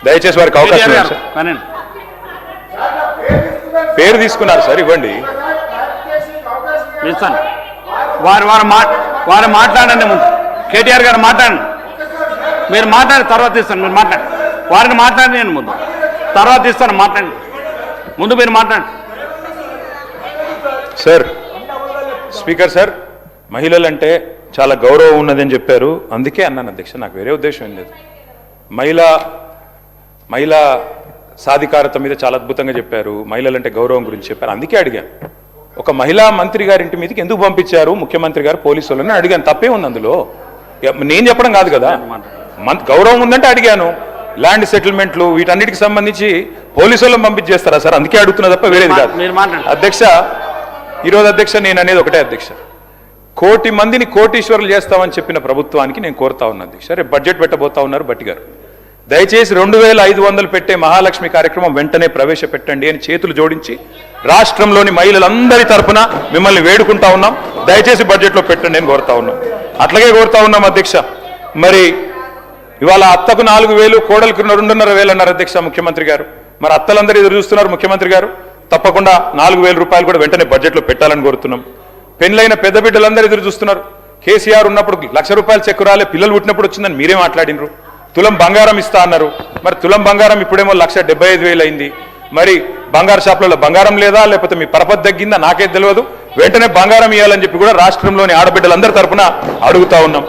దయచేసి వారికి అవకాశం పేరు తీసుకున్నారు సార్, ఇవ్వండి. ఇస్తాను. వారు మాట్లాడండి ముందు. కేటీఆర్ గారు మాట్లాడండి. మీరు మాట్లాడి తర్వాత ఇస్తాను. మీరు మాట్లాడండి. వారిని మాట్లాడి నేను ముందు తర్వాత ఇస్తాను. మాట్లాడండి. ముందు మీరు మాట్లాడండి. సార్, స్పీకర్ సార్, మహిళలంటే చాలా గౌరవం ఉన్నదని చెప్పారు. అందుకే అన్నాను అధ్యక్ష, నాకు వేరే ఉద్దేశం ఏం లేదు. మహిళా సాధికారత మీద చాలా అద్భుతంగా చెప్పారు. మహిళలంటే గౌరవం గురించి చెప్పారు. అందుకే అడిగాను, ఒక మహిళా మంత్రి గారి ఇంటి మీదకి ఎందుకు పంపించారు ముఖ్యమంత్రి గారు పోలీసు వాళ్ళని అడిగాను. తప్పే ఉంది అందులో, నేను చెప్పడం కాదు కదా. గౌరవం ఉందంటే అడిగాను. ల్యాండ్ సెటిల్మెంట్లు వీటన్నిటికి సంబంధించి పోలీసు వాళ్ళని పంపించేస్తారా సార్? అందుకే అడుగుతున్నా తప్ప వేరేది కాదు. అధ్యక్ష, ఈరోజు అధ్యక్ష నేను అనేది ఒకటే అధ్యక్ష, 1 కోటి మందిని కోటీశ్వరులు చేస్తామని చెప్పిన ప్రభుత్వానికి నేను కోరుతా ఉన్నా అధ్యక్ష. రేపు బడ్జెట్ పెట్టబోతా ఉన్నారు భట్టి గారు, దయచేసి 2500 పెట్టే మహాలక్ష్మి కార్యక్రమం వెంటనే ప్రవేశపెట్టండి అని చేతులు జోడించి రాష్ట్రంలోని మహిళలందరి తరఫున మిమ్మల్ని వేడుకుంటా ఉన్నాం. దయచేసి బడ్జెట్లో పెట్టండి అని కోరుతా ఉన్నాం. అట్లాగే కోరుతా ఉన్నాం అధ్యక్ష. మరి ఇవాళ అత్తకు 4000, కోడలకు 2,500 అన్నారు అధ్యక్ష ముఖ్యమంత్రి గారు. మరి అత్తలందరూ ఎదురు చూస్తున్నారు ముఖ్యమంత్రి గారు. తప్పకుండా 4000 రూపాయలు కూడా వెంటనే బడ్జెట్లో పెట్టాలని కోరుతున్నాం. పెళ్ళైన పెద్ద బిడ్డలందరూ ఎదురు చూస్తున్నారు. కేసీఆర్ ఉన్నప్పుడు 1,00,000 రూపాయలు చెక్కు రాలే, పిల్లలు పుట్టినప్పుడు వచ్చిందని మీరే మాట్లాడినరు. తులం బంగారం ఇస్తా అన్నారు. మరి తులం బంగారం ఇప్పుడేమో 1,75,000 అయింది. మరి బంగారు షాపులలో బంగారం లేదా, లేకపోతే మీ పరపతి తగ్గిందా నాకే తెలియదు. వెంటనే బంగారం ఇవ్వాలని చెప్పి కూడా రాష్ట్రంలోని ఆడబిడ్డలందరి తరఫున అడుగుతా ఉన్నాం.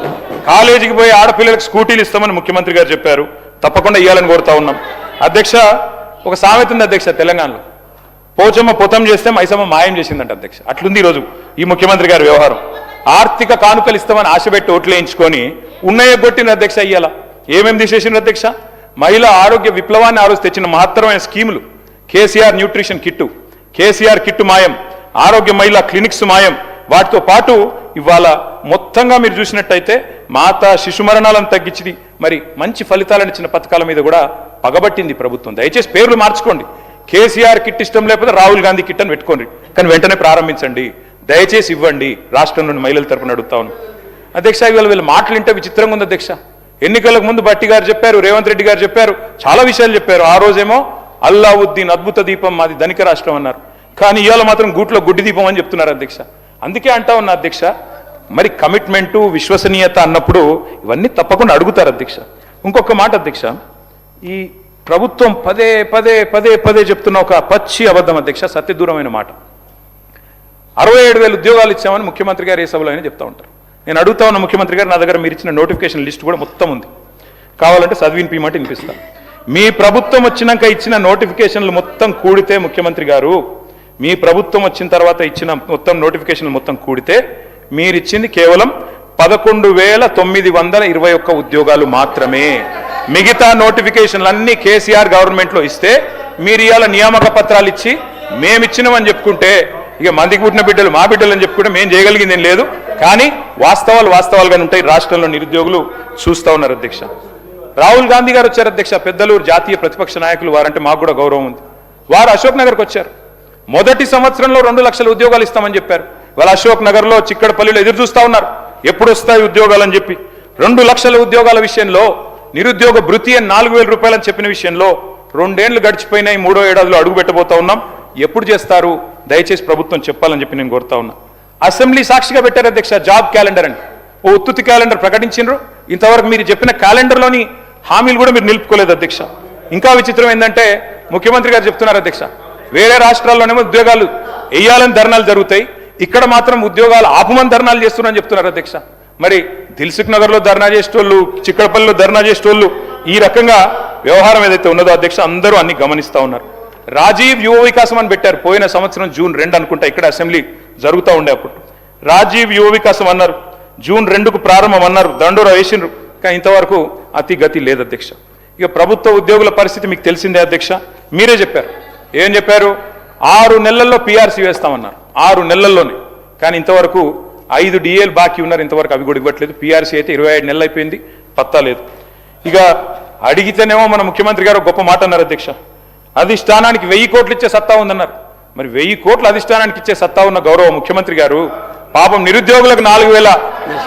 కాలేజీకి పోయి ఆడపిల్లలకు స్కూటీలు ఇస్తామని ముఖ్యమంత్రి గారు చెప్పారు. తప్పకుండా ఇవ్వాలని కోరుతా ఉన్నాం. అధ్యక్ష, ఒక సామెత ఉంది అధ్యక్ష తెలంగాణలో, పోచమ్మ పొతం చేస్తే మైసమ్మ మాయం చేసిందంట అధ్యక్ష. అట్లుంది ఈరోజు ఈ ముఖ్యమంత్రి గారి వ్యవహారం. ఆర్థిక కానుకలు ఇస్తామని ఆశపెట్టి ఓట్లు వేయించుకొని ఉన్నయ్య కొట్టిన అధ్యక్ష. ఇయ్యాల ఏమేమి తీసేసిన అధ్యక్ష? మహిళా ఆరోగ్య విప్లవాన్ని ఆ రోజు తెచ్చిన మహత్తరమైన స్కీములు, KCR nutrition kit, KCR kit మాయం, ఆరోగ్య మహిళా క్లినిక్స్ మాయం. వాటితో పాటు ఇవాళ మొత్తంగా మీరు చూసినట్టయితే మాతా శిశు మరణాలను తగ్గించింది. మరి మంచి ఫలితాలను ఇచ్చిన పథకాల మీద కూడా పగబట్టింది ప్రభుత్వం. దయచేసి పేర్లు మార్చుకోండి. కేసీఆర్ కిట్ ఇష్టం లేకపోతే రాహుల్ గాంధీ కిట్ అని పెట్టుకోండి, కానీ వెంటనే ప్రారంభించండి. దయచేసి ఇవ్వండి. రాష్ట్రంలోని మహిళల తరపున అడుగుతా ఉన్నాను అధ్యక్ష. ఇవాళ వీళ్ళు మాటలు వింటే విచిత్రంగా ఉంది అధ్యక్ష. ఎన్నికలకు ముందు భట్టి గారు చెప్పారు, రేవంత్ రెడ్డి గారు చెప్పారు, చాలా విషయాలు చెప్పారు. ఆ రోజేమో అల్లావుద్దీన్ అద్భుత దీపం మాది ధనిక రాష్ట్రం అన్నారు. కానీ ఇవాళ మాత్రం గూట్లో గుడ్డి దీపం అని చెప్తున్నారు అధ్యక్ష. అందుకే అంటా ఉన్నా అధ్యక్ష, మరి కమిట్మెంటు విశ్వసనీయత అన్నప్పుడు ఇవన్నీ తప్పకుండా అడుగుతారు అధ్యక్ష. ఇంకొక మాట అధ్యక్ష, ఈ ప్రభుత్వం పదే పదే పదే పదే చెప్తున్న ఒక పచ్చి అబద్ధం అధ్యక్ష, సత్యదూరమైన మాట. 67,000 ఉద్యోగాలు ఇచ్చామని ముఖ్యమంత్రి గారు ఏ సభలో అయినా చెప్తా ఉంటారు. నేను అడుగుతా ఉన్న ముఖ్యమంత్రి గారు, నా దగ్గర మీరు ఇచ్చిన నోటిఫికేషన్ లిస్ట్ కూడా మొత్తం ఉంది, కావాలంటే చదివినిపిమంటే వినిపిస్తాను. మీ ప్రభుత్వం వచ్చినాక ఇచ్చిన నోటిఫికేషన్లు మొత్తం కూడితే ముఖ్యమంత్రి గారు, మీ ప్రభుత్వం వచ్చిన తర్వాత ఇచ్చిన మొత్తం నోటిఫికేషన్లు మొత్తం కూడితే మీరిచ్చింది కేవలం 11,921 ఉద్యోగాలు మాత్రమే. మిగతా నోటిఫికేషన్లు అన్నీ కేసీఆర్ గవర్నమెంట్లో ఇస్తే మీరు ఇవాళ నియామక పత్రాలు ఇచ్చి మేమిచ్చినామని చెప్పుకుంటే, ఇక మందికి పుట్టిన బిడ్డలు మా బిడ్డలు అని చెప్పుకుంటే మేము చేయగలిగింది ఏం లేదు. కానీ వాస్తవాలుగానే ఉంటాయి. రాష్ట్రంలో నిరుద్యోగులు చూస్తూ ఉన్నారు అధ్యక్ష. రాహుల్ గాంధీ గారు వచ్చారు అధ్యక్ష, పెద్దలు జాతీయ ప్రతిపక్ష నాయకులు, వారంటే మాకు కూడా గౌరవం ఉంది. వారు అశోక్ నగర్కి వచ్చారు. మొదటి సంవత్సరంలో 2 లక్షల ఉద్యోగాలు ఇస్తామని చెప్పారు. వాళ్ళ అశోక్ నగర్లో, చిక్కడపల్లిలో ఎదురు చూస్తూ ఉన్నారు ఎప్పుడు వస్తాయి ఉద్యోగాలు అని చెప్పి. 2 లక్షల ఉద్యోగాల విషయంలో, నిరుద్యోగ భృతి అని 4,000 రూపాయలని చెప్పిన విషయంలో 2 ఏళ్లు గడిచిపోయినాయి. 3వ ఏడాదిలో అడుగు పెట్టబోతా ఉన్నాం. ఎప్పుడు చేస్తారు? దయచేసి ప్రభుత్వం చెప్పాలని చెప్పి నేను కోరుతా ఉన్నా. అసెంబ్లీ సాక్షిగా పెట్టారు అధ్యక్ష జాబ్ క్యాలెండర్ అని, ఓ ఉత్తుతి క్యాలెండర్ ప్రకటించారు. ఇంతవరకు మీరు చెప్పిన క్యాలెండర్లోని హామీలు కూడా మీరు నిలుపుకోలేదు అధ్యక్ష. ఇంకా విచిత్రం ఏంటంటే ముఖ్యమంత్రి గారు చెప్తున్నారు అధ్యక్ష, వేరే రాష్ట్రాల్లోనేమో ఉద్యోగాలు వేయాలని ధర్నాలు జరుగుతాయి, ఇక్కడ మాత్రం ఉద్యోగాలు ఆపమని ధర్నాలు చేస్తున్నారని చెప్తున్నారు అధ్యక్ష. మరి దిల్సుఖ్ నగర్లో ధర్నా చేసేటోళ్ళు, చిక్కడపల్లిలో ధర్నా చేసేటోళ్ళు, ఈ రకంగా వ్యవహారం ఏదైతే ఉన్నదో అధ్యక్ష అందరూ అన్ని గమనిస్తూ ఉన్నారు. రాజీవ్ యువ వికాసం అని పెట్టారు. పోయిన సంవత్సరం జూన్ 2 అనుకుంటా ఇక్కడ అసెంబ్లీ జరుగుతూ ఉండే అప్పుడు రాజీవ్ యువ వికాసం అన్నారు. జూన్ 2కు ప్రారంభం అన్నారు, దండోరా వేసిండ్రు. కానీ ఇంతవరకు అతి గతి లేదు అధ్యక్ష. ఇక ప్రభుత్వ ఉద్యోగుల పరిస్థితి మీకు తెలిసిందే అధ్యక్ష. మీరే చెప్పారు, ఏం చెప్పారు? 6 నెలల్లో పీఆర్సీ వేస్తామన్నారు, 6 నెలల్లోనే. కానీ ఇంతవరకు 5 డిఏలు బాకీ ఉన్నారు, ఇంతవరకు అవి కూడా ఇవ్వట్లేదు. పీఆర్సీ అయితే 25 నెలలు అయిపోయింది, పత్తా లేదు. ఇక అడిగితేనేమో మన ముఖ్యమంత్రి గారు గొప్ప మాట అన్నారు అధ్యక్ష, అధిష్టానానికి 1000 కోట్లు ఇచ్చే సత్తా ఉందన్నారు. మరి 1000 కోట్లు అధిష్టానానికి ఇచ్చే సత్తా ఉన్న గౌరవ ముఖ్యమంత్రి గారు పాపం నిరుద్యోగులకు 4,000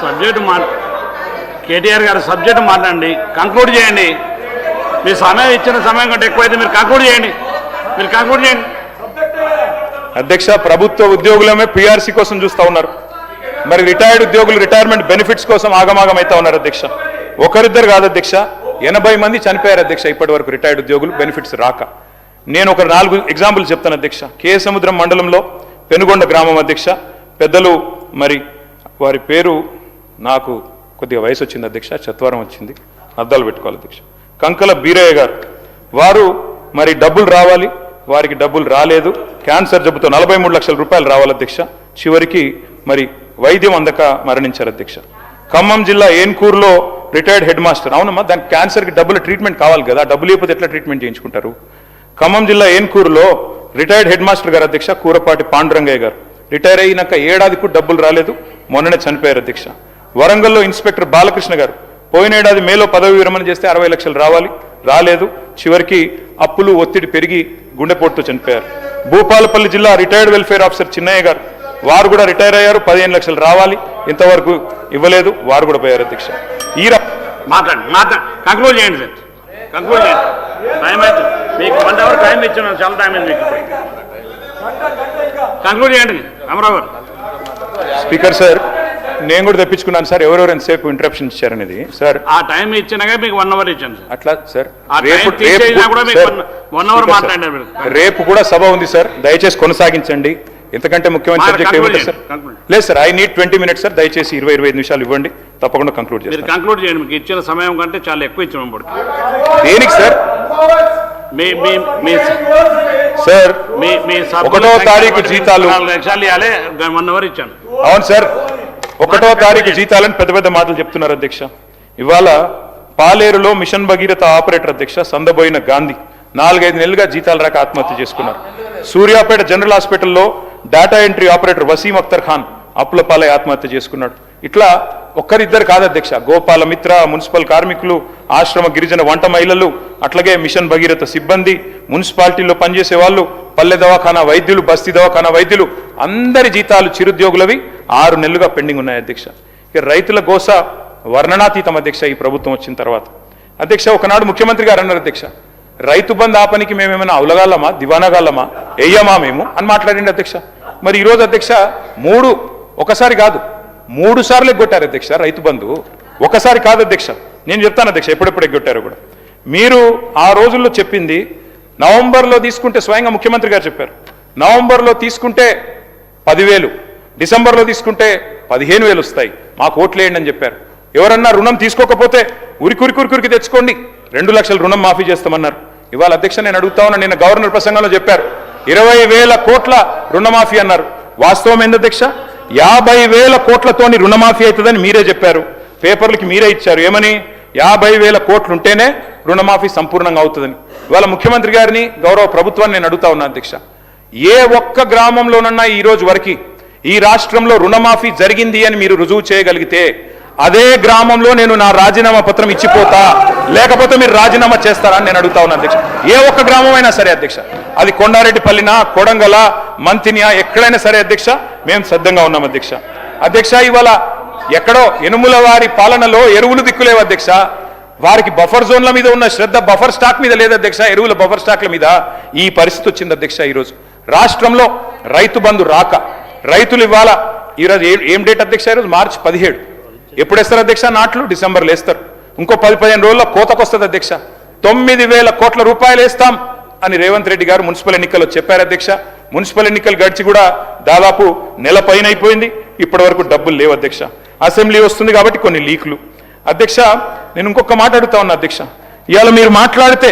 సబ్జెక్టు కేటీఆర్ గారు సబ్జెక్టు మాట్లాడండి, కంక్లూడ్ చేయండి. మీ సమయం ఇచ్చిన సమయం కంటే ఎక్కువైతే మీరు కంక్లూడ్ చేయండి. అధ్యక్ష, ప్రభుత్వ ఉద్యోగులమే పీఆర్సీ కోసం చూస్తూ ఉన్నారు. మరి రిటైర్డ్ ఉద్యోగులు రిటైర్మెంట్ బెనిఫిట్స్ కోసం ఆగమాగం అవుతా ఉన్నారు అధ్యక్ష. ఒకరిద్దరు కాదు అధ్యక్ష, 80 మంది చనిపోయారు అధ్యక్ష ఇప్పటి వరకు రిటైర్డ్ ఉద్యోగులు బెనిఫిట్స్ రాక. నేను ఒక 4 ఎగ్జాంపుల్ చెప్తాను అధ్యక్ష. కేసముద్రం మండలంలో పెనుగొండ గ్రామం అధ్యక్ష, పెద్దలు మరి వారి పేరు నాకు కొద్దిగా వయసు వచ్చింది అధ్యక్ష, చత్వారం వచ్చింది, అద్దాలు పెట్టుకోవాలి అధ్యక్ష. కంకల బీరయ్య గారు, వారు మరి డబ్బులు రావాలి, వారికి డబ్బులు రాలేదు. క్యాన్సర్ జబ్బుతో 43 లక్షల రూపాయలు రావాలి అధ్యక్ష. చివరికి మరి వైద్యం అందక మరణించారు అధ్యక్ష. ఖమ్మం జిల్లా ఏన్కూరులో రిటైర్డ్ హెడ్ మాస్టర్, అవునమ్మా, దానికి క్యాన్సర్కి డబ్బులు ట్రీట్మెంట్ కావాలి కదా, డబ్బులు లేకపోతే ఎట్లా ట్రీట్మెంట్ చేయించుకుంటారు. ఖమ్మం జిల్లా ఏన్కూరులో రిటైర్డ్ హెడ్ మాస్టర్ గారు అధ్యక్ష, కూరపాటి పాండురంగయ్య గారు, రిటైర్ అయినాక ఏడాదికి డబ్బులు రాలేదు, మొన్ననే చనిపోయారు అధ్యక్ష. వరంగల్లో ఇన్స్పెక్టర్ బాలకృష్ణ గారు పోయిన ఏడాది మేలో పదవి విరమణ చేస్తే 60 లక్షలు రావాలి, రాలేదు, చివరికి అప్పులు ఒత్తిడి పెరిగి గుండెపోటుతో చనిపోయారు. భూపాలపల్లి జిల్లా రిటైర్డ్ వెల్ఫేర్ ఆఫీసర్ చిన్నయ్య గారు, వారు కూడా రిటైర్ అయ్యారు, 15 లక్షలు రావాలి, ఇంతవరకు ఇవ్వలేదు, వారు కూడా పోయారు అధ్యక్ష. ఈ కంక్లూడ్ చేయండి సార్, కంక్లూడ్ చేయండి. టైం అయితే మీకు 1 అవర్ టైం ఇచ్చాను, చాలా టైం అయింది మీకు. కంక్లూడ్ చేయండి రామారావు గారు. స్పీకర్ సార్, నేను కూడా తెప్పించుకున్నాను సార్, ఎవరెవరు ఎంతసేపు ఇంటరప్షన్ ఇచ్చారనేది సార్. ఆ టైం ఇచ్చినాక మీకు 1 అవర్ ఇచ్చాను సార్. అట్లా సార్, రేపు కూడా సభ ఉంది సార్, దయచేసి కొనసాగించండి. ఎంతకంటే ముఖ్యమైన సబ్జెక్ట్ ఏమిటి సార్? లేదు sir, I need 20 minutes sir, దయచేసి 20-25 నిమిషాలు ఇవ్వండి, తప్పకుండా కంక్లూడ్ చేస్తాను. కంక్లూడ్ చేయండి, మీకు ఇచ్చిన సమయం కంటే చాలా ఎక్కువ ఇచ్చాము. దేనికి సార్? సార్, 1వ తారీఖు జీతాలు 1 అవర్ ఇచ్చాను. అవును సార్, 1వ తారీఖు జీతాలని పెద్ద పెద్ద మాటలు చెప్తున్నారు అధ్యక్ష. ఇవాళ పాలేరులో మిషన్ భగీరథ ఆపరేటర్ అధ్యక్ష సందబోయిన గాంధీ 4-5 నెలలుగా జీతాలు రాక ఆత్మహత్య చేసుకున్నారు. సూర్యాపేట జనరల్ హాస్పిటల్లో data entry operator Waseem Akhtar Khan అప్పులపాలై ఆత్మహత్య చేసుకున్నాడు. ఇట్లా ఒక్కరిద్దరు కాదు అధ్యక్ష, గోపాల మిత్ర, మున్సిపల్ కార్మికులు, ఆశ్రమ గిరిజన వంట మహిళలు, అట్లాగే మిషన్ భగీరథ సిబ్బంది, మున్సిపాలిటీలో పనిచేసే వాళ్ళు, పల్లె దవాఖానా వైద్యులు, బస్తీ దవాఖానా వైద్యులు, అందరి జీతాలు చిరుద్యోగులవి 6 నెలలుగా పెండింగ్ ఉన్నాయి అధ్యక్ష. ఇక రైతుల గోస వర్ణనాతీతం అధ్యక్ష ఈ ప్రభుత్వం వచ్చిన తర్వాత. అధ్యక్ష, ఒకనాడు ముఖ్యమంత్రి గారు అన్నారు అధ్యక్ష, రైతు బంధు ఆపనికి మేమేమైనా అవలగాలమా, దివానాగాలమా, వెయ్యమా మేము అని మాట్లాడింది అధ్యక్ష. మరి ఈరోజు అధ్యక్ష ఒకసారి కాదు 3 సార్లు ఎగ్గొట్టారు అధ్యక్ష రైతు బంధు. ఒకసారి కాదు అధ్యక్ష, నేను చెప్తాను అధ్యక్ష ఎప్పుడెప్పుడు ఎగ్గొట్టారో కూడా. మీరు ఆ రోజుల్లో చెప్పింది నవంబర్లో తీసుకుంటే, స్వయంగా ముఖ్యమంత్రి గారు చెప్పారు, నవంబర్లో తీసుకుంటే 10,000, డిసెంబర్లో తీసుకుంటే 15,000 వస్తాయి, మాకు ఓట్లేయండి అని చెప్పారు. ఎవరన్నా రుణం తీసుకోకపోతే ఉరికి తెచ్చుకోండి, 2 లక్షల రుణం మాఫీ చేస్తామన్నారు. ఇవాళ అధ్యక్ష నేను అడుగుతా ఉన్నా, నిన్న గవర్నర్ ప్రసంగంలో చెప్పారు 20,000 కోట్ల రుణమాఫీ అన్నారు. వాస్తవం ఏంది అధ్యక్ష? 50,000 కోట్లతోని రుణమాఫీ అవుతుందని మీరే చెప్పారు, పేపర్లకి మీరే ఇచ్చారు. ఏమని? 50,000 కోట్లు ఉంటేనే రుణమాఫీ సంపూర్ణంగా అవుతుందని. ఇవాళ ముఖ్యమంత్రి గారిని, గౌరవ ప్రభుత్వాన్ని నేను అడుగుతా ఉన్నా అధ్యక్ష, ఏ ఒక్క గ్రామంలోనన్నా ఈ రోజు వరకు ఈ రాష్ట్రంలో రుణమాఫీ జరిగింది అని మీరు రుజువు చేయగలిగితే అదే గ్రామంలో నేను నా రాజీనామా పత్రం ఇచ్చిపోతా, లేకపోతే మీరు రాజీనామా చేస్తారా అని నేను అడుగుతా ఉన్నా అధ్యక్ష. ఏ ఒక్క గ్రామం అయినా సరే అధ్యక్ష, అది కొండారెడ్డిపల్లినా, కొడంగల, మంతినియా, ఎక్కడైనా సరే అధ్యక్ష, మేము సిద్ధంగా ఉన్నాం అధ్యక్ష. అధ్యక్ష, ఇవాళ ఎక్కడో ఎనుముల వారి పాలనలో ఎరువులు దిక్కులేవు అధ్యక్ష, వారికి బఫర్ జోన్ల మీద ఉన్న శ్రద్ధ బఫర్ స్టాక్ మీద లేదు అధ్యక్ష, ఎరువుల బఫర్ స్టాక్ల మీద ఈ పరిస్థితి వచ్చింది అధ్యక్ష. ఈరోజు రాష్ట్రంలో రైతు బంధు రాక రైతులు ఇవాళ ఈరోజు ఏం డేట్ అధ్యక్ష? ఈరోజు మార్చి 17. ఎప్పుడు వేస్తారు అధ్యక్ష నాట్లు? డిసెంబర్లో వేస్తారు. ఇంకో 10-15 రోజుల్లో కోతకు వస్తుంది అధ్యక్ష. 9,000 కోట్ల రూపాయలు వేస్తాం అని రేవంత్ రెడ్డి గారు మున్సిపల్ ఎన్నికల్లో చెప్పారు అధ్యక్ష. మున్సిపల్ ఎన్నికలు గడిచి కూడా దాదాపు నెల పైన అయిపోయింది, ఇప్పటి వరకు డబ్బులు లేవు అధ్యక్ష. అసెంబ్లీ వస్తుంది కాబట్టి కొన్ని లీకులు. అధ్యక్ష, నేను ఇంకొక మాట అడుగుతా ఉన్నా అధ్యక్ష, ఇవాళ మీరు మాట్లాడితే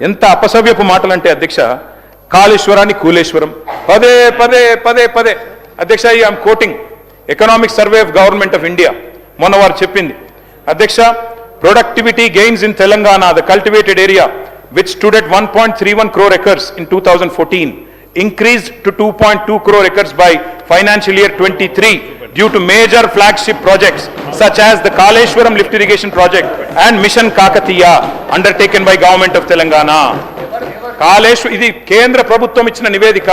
ఎంత అపసవ్యపు మాటలంటే అధ్యక్ష, కాళేశ్వరాన్ని కూలేశ్వరం పదే పదే పదే పదే అధ్యక్ష. I'm quoting economic survey of government of India, మొన్న వారు చెప్పింది అధ్యక్ష, productivity gains in Telangana, the cultivated area which stood at 1.31 crore acres in 2014 increased to 2.2 crore acres by financial year 23 due to major flagship projects such as the Kaleshwaram lift irrigation project and Mission Kakatiya undertaken by government of Telangana. ఇది కేంద్ర ప్రభుత్వం ఇచ్చిన నివేదిక,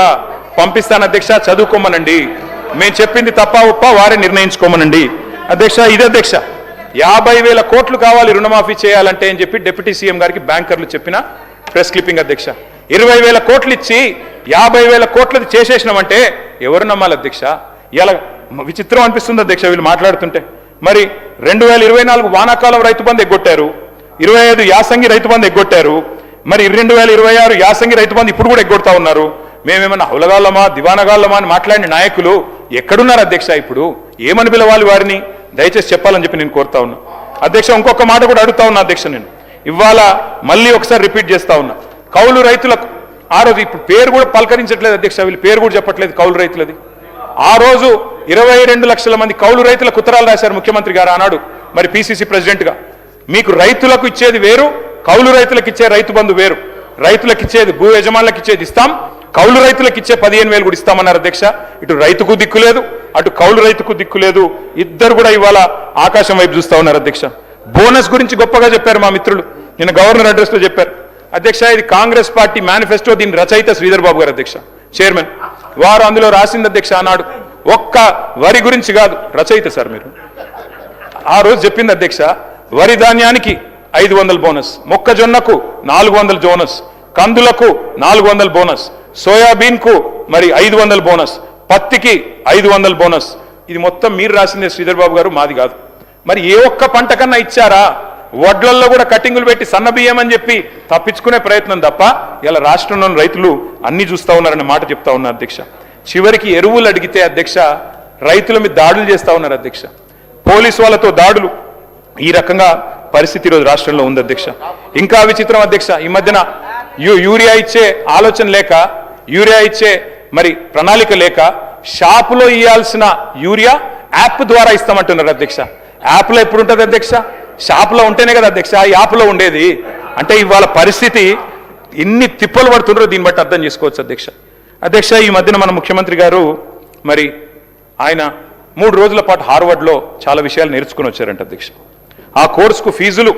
పంపిస్తాను అధ్యక్ష, చదువుకోమనండి. మేము చెప్పింది తప్ప ఉప్ప వారే నిర్ణయించుకోమనండి అధ్యక్ష. ఇది అధ్యక్ష, 50,000 కోట్లు కావాలి రుణమాఫీ చేయాలంటే అని చెప్పి డిప్యూటీ సీఎం గారికి బ్యాంకర్లు చెప్పిన ప్రెస్ క్లిప్పింగ్ అధ్యక్ష. 20,000 కోట్లు ఇచ్చి 50,000 కోట్లది చేసేసినామంటే ఎవరు నమ్మాలి అధ్యక్ష? ఇలా విచిత్రం అనిపిస్తుంది అధ్యక్ష వీళ్ళు మాట్లాడుతుంటే. మరి 2024 వానాకాలం రైతు బంధు ఎగ్గొట్టారు, 25 యాసంగి రైతు బంధు ఎగ్గొట్టారు, మరి 2026 యాసంగి రైతు బంధు ఇప్పుడు కూడా ఎగ్గొడతా ఉన్నారు. మేమేమన్నా హౌలగాళ్ళమా దివానగాళ్ళమా అని మాట్లాడిన నాయకులు ఎక్కడున్నారు అధ్యక్ష? ఇప్పుడు ఏమని పిలవాలి వారిని? దయచేసి చెప్పాలని చెప్పి నేను కోరుతా ఉన్నా అధ్యక్ష. ఇంకొక మాట కూడా అడుగుతా ఉన్నా అధ్యక్ష, నేను ఇవాళ మళ్ళీ ఒకసారి రిపీట్ చేస్తా ఉన్నా. కౌలు రైతులకు ఆ రోజు, ఇప్పుడు పేరు కూడా పలకరించట్లేదు అధ్యక్ష, వీళ్ళు పేరు కూడా చెప్పట్లేదు కౌలు రైతులది. ఆ రోజు 22 లక్షల మంది కౌలు రైతులకు ఉత్తరాలు రాశారు ముఖ్యమంత్రి గారు ఆనాడు, మరి పిసిసి ప్రెసిడెంట్గా. మీకు రైతులకు ఇచ్చేది వేరు, కౌలు రైతులకు ఇచ్చే రైతు బంధు వేరు. రైతులకు ఇచ్చేది, భూ యజమానులకు ఇచ్చేది ఇస్తాం, కౌలు రైతులకు ఇచ్చే 15,000 కూడా ఇస్తామన్నారు అధ్యక్ష. ఇటు రైతుకు దిక్కు లేదు, అటు కౌలు రైతుకు దిక్కు లేదు, ఇద్దరు కూడా ఇవాళ ఆకాశం వైపు చూస్తా ఉన్నారు అధ్యక్ష. బోనస్ గురించి గొప్పగా చెప్పారు మా మిత్రులు, నిన్న గవర్నర్ అడ్రస్లో చెప్పారు అధ్యక్ష. ఇది కాంగ్రెస్ పార్టీ మేనిఫెస్టో, దీని రచయిత శ్రీధర్ బాబు గారు అధ్యక్ష, చైర్మన్. వారు అందులో రాసింది అధ్యక్ష ఆనాడు, ఒక్క వరి గురించి కాదు, రచయిత సార్ మీరు. ఆ రోజు చెప్పింది అధ్యక్ష, వరి ధాన్యానికి 500 బోనస్, మొక్కజొన్నకు 400 బోనస్, కందులకు 400 బోనస్, సోయాబీన్కు మరి 500 బోనస్, పత్తికి 500 బోనస్. ఇది మొత్తం మీరు రాసిందే శ్రీధర్ బాబు గారు, మాది కాదు. మరి ఏ ఒక్క పంట కన్నా ఇచ్చారా? వడ్లల్లో కూడా కటింగులు పెట్టి సన్న బియ్యం అని చెప్పి తప్పించుకునే ప్రయత్నం తప్ప ఇలా రాష్ట్రంలోని రైతులు అన్ని చూస్తా ఉన్నారనే మాట చెప్తా ఉన్నారు అధ్యక్ష. చివరికి ఎరువులు అడిగితే అధ్యక్ష రైతుల మీద దాడులు చేస్తా ఉన్నారు అధ్యక్ష, పోలీసు వాళ్ళతో దాడులు. ఈ రకంగా పరిస్థితి ఈరోజు రాష్ట్రంలో ఉంది అధ్యక్ష. ఇంకా విచిత్రం అధ్యక్ష, ఈ మధ్యన యూరియా ఇచ్చే ఆలోచన లేక, యూరియా ఇచ్చే మరి ప్రణాళిక లేక, షాపులో ఇవ్వాల్సిన యూరియా యాప్ ద్వారా ఇస్తామంటున్నారు అధ్యక్ష. యాప్లో ఎప్పుడు ఉంటుంది అధ్యక్ష? షాపులో ఉంటేనే కదా అధ్యక్ష ఈ యాప్లో ఉండేది. అంటే ఇవాళ పరిస్థితి ఎన్ని తిప్పలు పడుతుండ్రో దీన్ని బట్టి అర్థం చేసుకోవచ్చు అధ్యక్ష. అధ్యక్ష, ఈ మధ్యన మన ముఖ్యమంత్రి గారు మరి ఆయన 3 రోజుల పాటు హార్వర్డ్లో చాలా విషయాలు నేర్చుకుని వచ్చారంట అధ్యక్ష. ఆ కోర్సుకు ఫీజులు,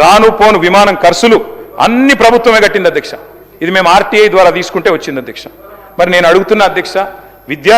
రాను పోను విమానం ఖర్చులు అన్ని ప్రభుత్వమే కట్టింది అధ్యక్ష. ఇది మేము ఆర్టీఐ ద్వారా తీసుకుంటే వచ్చింది అధ్యక్ష. మరి నేను అడుగుతున్న అధ్యక్ష, విద్యా